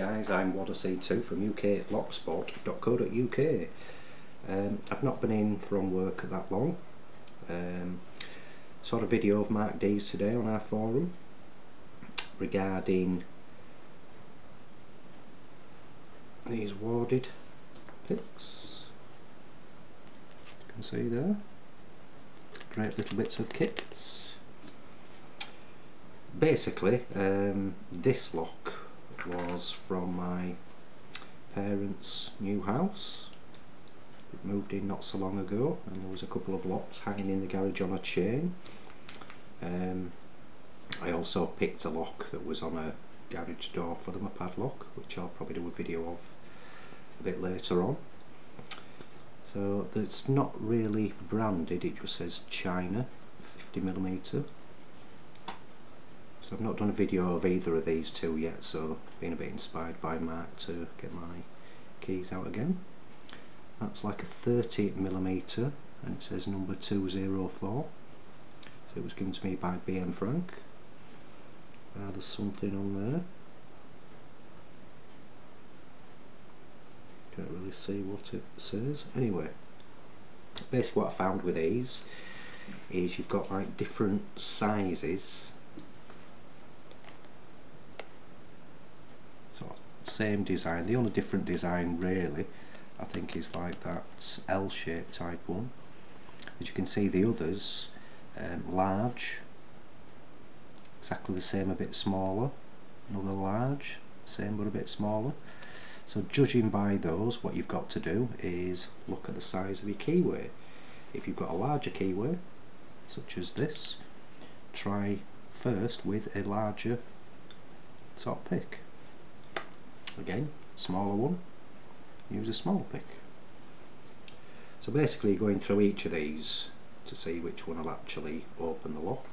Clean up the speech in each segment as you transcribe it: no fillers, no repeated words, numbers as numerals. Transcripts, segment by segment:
guys, I'm Wadacy2 from uklocksport.co.uk. I've not been in from work that long. Saw a video of Mark D's today on our forum regarding these warded picks. You can see there, great little bits of kits. Basically, this lock was from my parents' new house. It moved in not so long ago, and there was a couple of locks hanging in the garage on a chain. I also picked a lock that was on a garage door for them, a padlock, which I'll probably do a video of a bit later on. So it's not really branded, it just says China 50mm. So I've not done a video of either of these two yet, so been a bit inspired by Mark to get my keys out again. That's like a 30mm and it says number 204. So it was given to me by BM Frank. There's something on there. Can't really see what it says. Anyway, basically what I found with these is you've got like different sizes. Same design, the only different design really I think is like that L-shaped type one. As you can see, the others large, exactly the same, a bit smaller, another large, same but a bit smaller. So judging by those, what you've got to do is look at the size of your keyway. If you've got a larger keyway such as this, try first with a larger sort of pick. Again, smaller one, use a smaller pick. So basically you're going through each of these to see which one will actually open the lock.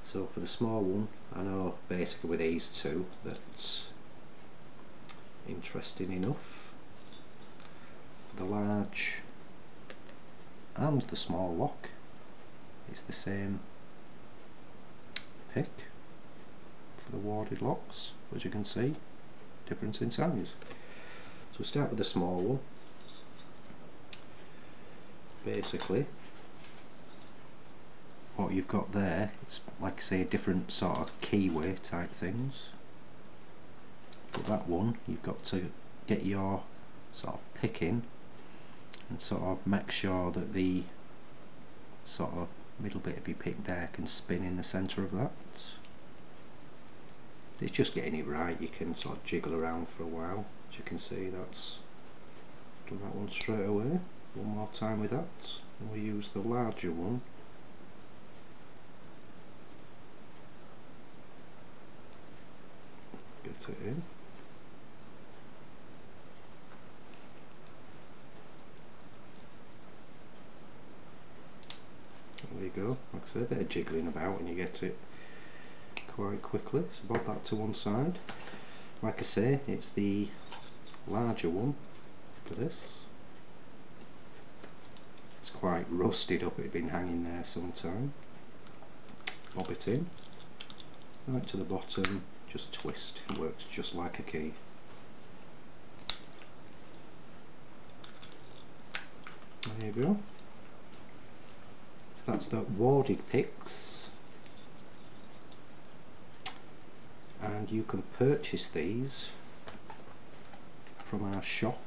So for the small one, I know basically with these two that's interesting enough. For the large and the small lock, it's the same pick for the warded locks, as you can see. Difference in size. So we'll start with the small one. Basically what you've got there, it's like I say different sort of keyway type things. But that one you've got to get your sort of pick in and sort of make sure that the sort of middle bit of your pick there can spin in the centre of that. It's just getting it right. You can sort of jiggle around for a while. As you can see, that's done that one straight away. One more time with that, and we use the larger one. Get it in. There you go. Like I say, a bit of jiggling about and you get it quite quickly. So bob that to one side. Like I say, it's the larger one for this. It's quite rusted up, it had been hanging there some time. Bob it in, right to the bottom, just twist, it works just like a key. There you go. So that's the warded picks. And you can purchase these from our shop,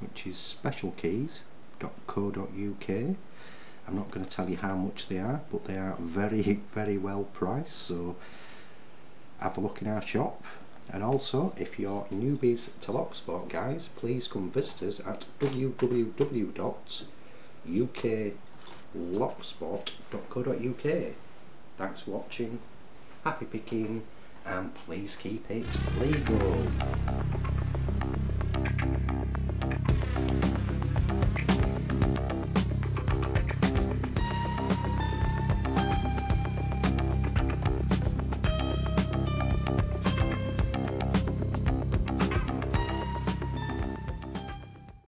which is specialkeys.co.uk. I'm not going to tell you how much they are, but they are very well priced, so have a look in our shop. And also, if you're newbies to Locksport, guys, please come visit us at www.uklocksport.co.uk. Thanks for watching, happy picking, and please keep it legal.